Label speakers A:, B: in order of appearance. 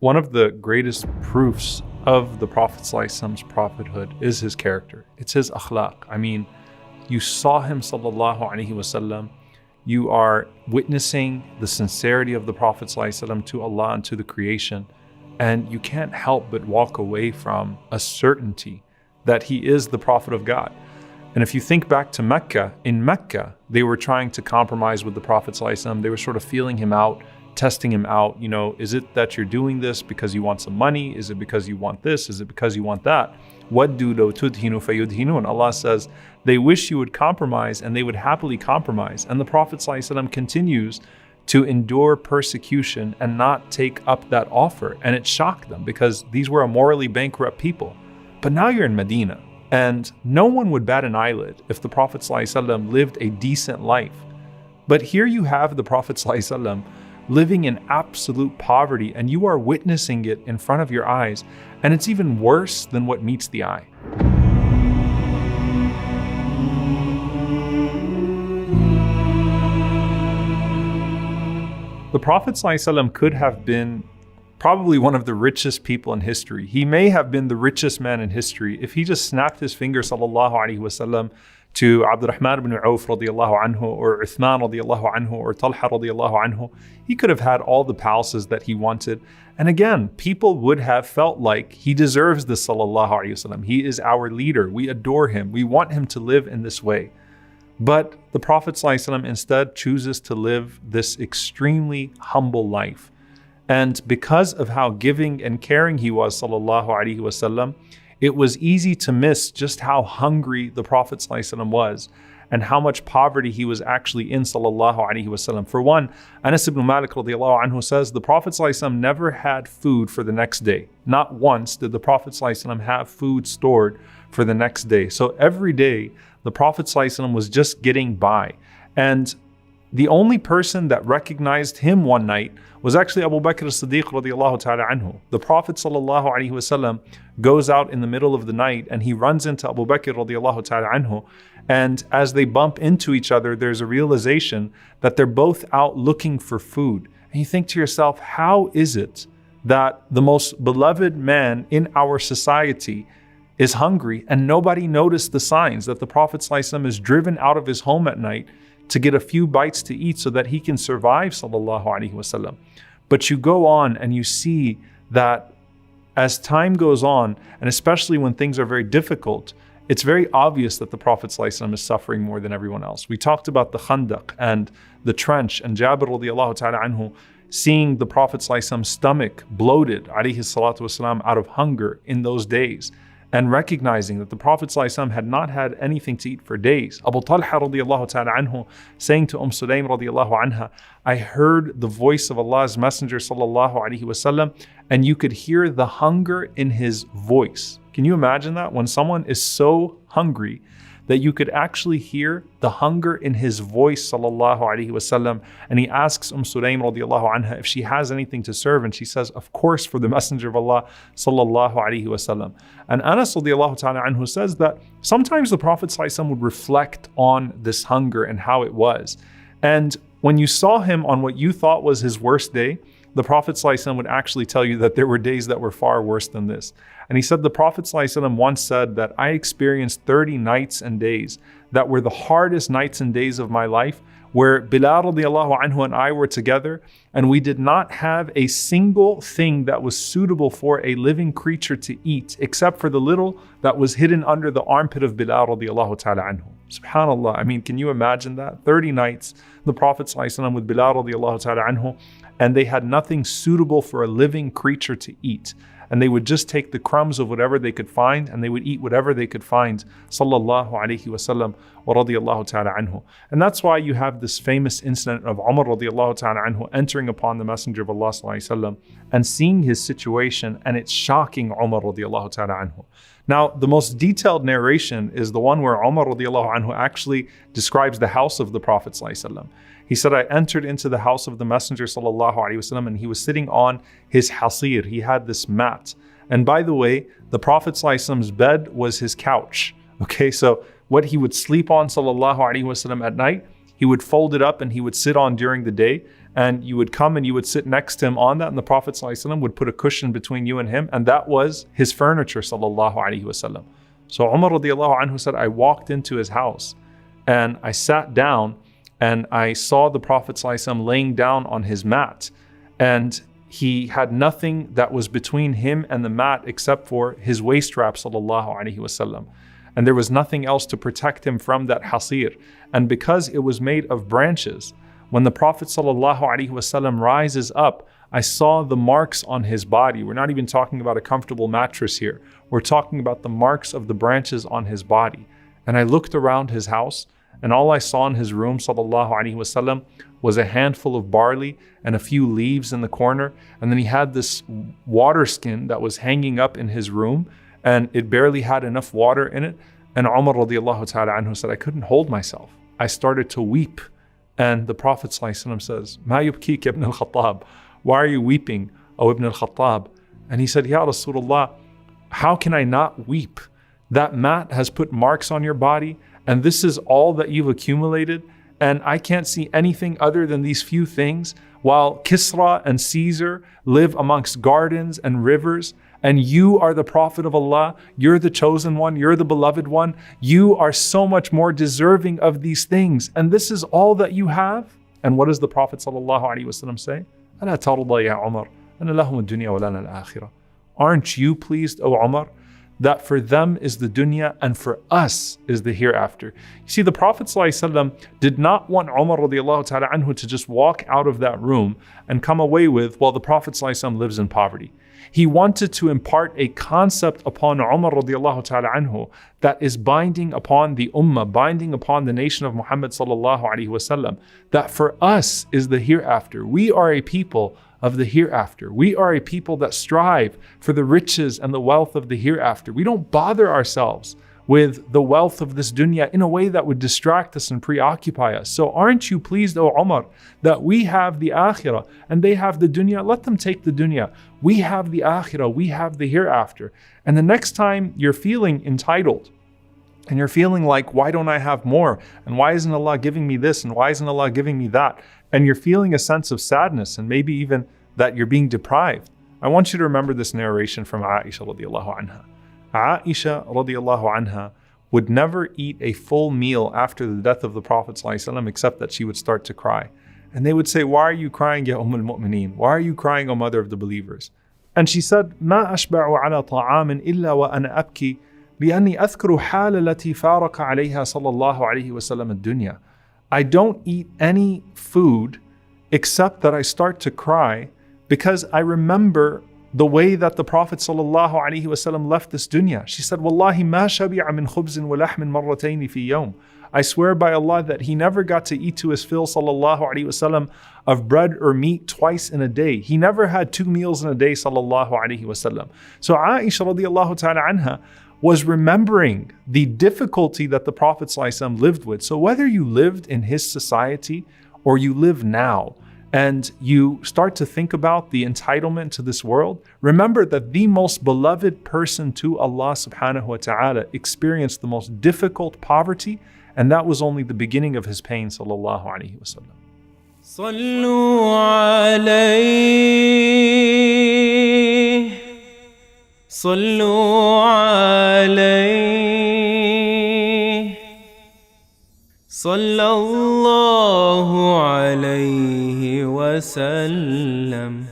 A: one of the greatest proofs of the Prophet ﷺ's prophethood is his character. It's his akhlaq. I mean, you saw him sallallahu alaihi wasallam. You are witnessing the sincerity of the Prophet ﷺ to Allah and to the creation. And you can't help but walk away from a certainty that he is the Prophet of God. And if you think back to Mecca, in Mecca, they were trying to compromise with the Prophet ﷺ. They were sort of feeling him out, testing him out. You know, is it that you're doing this because you want some money? Is it because you want this? Is it because you want that? وَدُّوا لَوْ تُدْهِنُوا فَيُدْهِنُونَ. Allah says, they wish you would compromise and they would happily compromise. And the Prophet ﷺ continues to endure persecution and not take up that offer. And it shocked them because these were a morally bankrupt people. But now you're in Medina. And no one would bat an eyelid if the Prophet ﷺ lived a decent life. But here you have the Prophet ﷺ living in absolute poverty, and you are witnessing it in front of your eyes. And it's even worse than what meets the eye. The Prophet ﷺ could have been probably one of the richest people in history. He may have been the richest man in history if he just snapped his finger sallallahu alaihi wasallam to Abdurrahman ibn Auf radiallahu anhu, or Uthman radiallahu anhu, or Talha radiallahu anhu. He could have had all the palaces that he wanted. And again, people would have felt like he deserves this sallallahu alaihi wasallam. He is our leader. We adore him. We want him to live in this way. But the Prophet ﷺ instead chooses to live this extremely humble life. And because of how giving and caring he was, sallallahu alaihi wasallam, it was easy to miss just how hungry the Prophet ﷺ was and how much poverty he was actually in, sallallahu alaihi wasallam. For one, Anas ibn Malik radiallahu anhu says the Prophet ﷺ never had food for the next day. Not once did the Prophet ﷺ have food stored for the next day. So every day, the Prophet ﷺ was just getting by. And the only person that recognized him one night was actually Abu Bakr as-Siddiq radiallahu ta'ala anhu. The Prophet sallallahu alaihi wasallam goes out in the middle of the night and he runs into Abu Bakr radiallahu ta'ala anhu. And as they bump into each other, there's a realization that they're both out looking for food. And you think to yourself, how is it that the most beloved man in our society is hungry and nobody noticed the signs that the Prophet ﷺ is driven out of his home at night to get a few bites to eat so that he can survive, sallallahu alaihi wasallam. But you go on and you see that as time goes on, and especially when things are very difficult, it's very obvious that the Prophet ﷺ is suffering more than everyone else. We talked about the Khandaq and the trench, and Jabir radiallahu ta'ala anhu seeing the Prophet ﷺ's stomach bloated, alayhi salatu wasalam, out of hunger in those days, and recognizing that the Prophet ﷺ had not had anything to eat for days. Abu Talha radiallahu ta'ala anhu saying to Suleiman radiallahu anha, I heard the voice of Allah's Messenger sallallahu alaihi wasallam, and you could hear the hunger in his voice. Can you imagine that? When someone is so hungry that you could actually hear the hunger in his voice, sallallahu alaihi wasallam. And he asks Sulaym radiallahu anha if she has anything to serve, and she says, of course, for the Messenger of Allah, sallallahu alaihi wasallam. And Anas radiallahu ta'ala anhu says that sometimes the Prophet ﷺ would reflect on this hunger and how it was. And when you saw him on what you thought was his worst day, the Prophet ﷺ would actually tell you that there were days that were far worse than this. And he said the Prophet ﷺ once said that I experienced 30 nights and days that were the hardest nights and days of my life, where Bilal radiallahu anhu and I were together, and we did not have a single thing that was suitable for a living creature to eat, except for the little that was hidden under the armpit of Bilal radiallahu ta'ala anhu. SubhanAllah, I mean, can you imagine that? 30 nights, the Prophet ﷺ with Bilal radiallahu ta'ala anhu, and they had nothing suitable for a living creature to eat. And they would just take the crumbs of whatever they could find, and they would eat whatever they could find, sallallahu alaihi wasallam wa radiyallahu ta'ala anhu. And that's why you have this famous incident of Omar radiyallahu ta'ala anhu entering upon the Messenger of Allah sallallahu alaihi wasallam and seeing his situation, and it's shocking Omar radiyallahu ta'ala anhu. Now, the most detailed narration is the one where Omar radiallahu anhu actually describes the house of the Prophet sallallahu alaihi wasallam. He said, I entered into the house of the Messenger sallallahu alaihi wasallam, and he was sitting on his hasir. He had this mat. And by the way, the Prophet sallallahu alaihi wasallam's bed was his couch. Okay, so what he would sleep on sallallahu alaihi wasallam at night, he would fold it up and he would sit on during the day. and you would come and you would sit next to him on that, and the Prophet ﷺ would put a cushion between you and him, and that was his furniture sallallahu alaihi wasallam. So Umar radiallahu anhu said, I walked into his house and I sat down and I saw the Prophet ﷺ laying down on his mat, and he had nothing that was between him and the mat except for his waist strap sallallahu alaihi wasallam. And there was nothing else to protect him from that hasir. And because it was made of branches, when the Prophet ﷺ rises up, I saw the marks on his body. We're not even talking about a comfortable mattress here. We're talking about the marks of the branches on his body. And I looked around his house, and all I saw in his room ﷺ was a handful of barley and a few leaves in the corner. And then he had this water skin that was hanging up in his room, and it barely had enough water in it. And Umar radiallahu ta'ala anhu said, I couldn't hold myself. I started to weep. And the Prophet ﷺ says, Ma yubkik ibn al-Khattab? Why are you weeping, O Ibn al-Khattab? And he said, Ya Rasulullah, how can I not weep? That mat has put marks on your body, and this is all that you've accumulated, and I can't see anything other than these few things, while Kisra and Caesar live amongst gardens and rivers, and you are the Prophet of Allah, you're the chosen one, you're the beloved one, you are so much more deserving of these things, and this is all that you have? And what does the Prophet ﷺ say? أَلَا تَرْضَى يَا عُمَرْ أَنَّ لَهُمُ الدُّنْيَا وَلَنَا الْآخِرَةِ? Aren't you pleased, O Umar, that for them is the dunya and for us is the hereafter? You see, the Prophet ﷺ did not want Umar radiallahu ta'ala anhu to just walk out of that room and come away with, well, the Prophet ﷺ lives in poverty. He wanted to impart a concept upon Umar radiallahu ta'ala anhu that is binding upon the ummah, binding upon the nation of Muhammad sallallahu alaihi wasallam, that for us is the hereafter. We are a people of the hereafter. We are a people that strive for the riches and the wealth of the hereafter. We don't bother ourselves with the wealth of this dunya in a way that would distract us and preoccupy us. So aren't you pleased, O Umar, that we have the akhirah and they have the dunya? Let them take the dunya. We have the akhirah, we have the hereafter. And the next time you're feeling entitled and you're feeling like, why don't I have more? And why isn't Allah giving me this? And why isn't Allah giving me that? And you're feeling a sense of sadness and maybe even that you're being deprived. I want you to remember this narration from Aisha radiallahu anha. Aisha radiallahu anha would never eat a full meal after the death of the Prophet ﷺ except that she would start to cry. And they would say, why are you crying, ya al-Mu'mineen? Why are you crying, O mother of the believers? And she said, ما أشبع على طعام إلا وأنا أبكي لأني أذكر حال التي فارق عليها صلى الله عليه وسلم الدنيا. I don't eat any food except that I start to cry because I remember the way that the Prophet ﷺ left this dunya. She said, Wallahi ma shabi'a min khubzin wa lahmin marratayni fi yawm. I swear by Allah that he never got to eat to his fill ﷺ of bread or meat twice in a day. He never had 2 meals in a day ﷺ. So Aisha radiallahu ta'ala anha was remembering the difficulty that the Prophet ﷺ lived with. So whether you lived in his society or you live now, and you start to think about the entitlement to this world, remember that the most beloved person to Allah subhanahu wa ta'ala experienced the most difficult poverty, and that was only the beginning of his pain, sallallahu alayhi wa sallam.
B: صلوا عليه صلوا عليه صلى الله عليه وسلم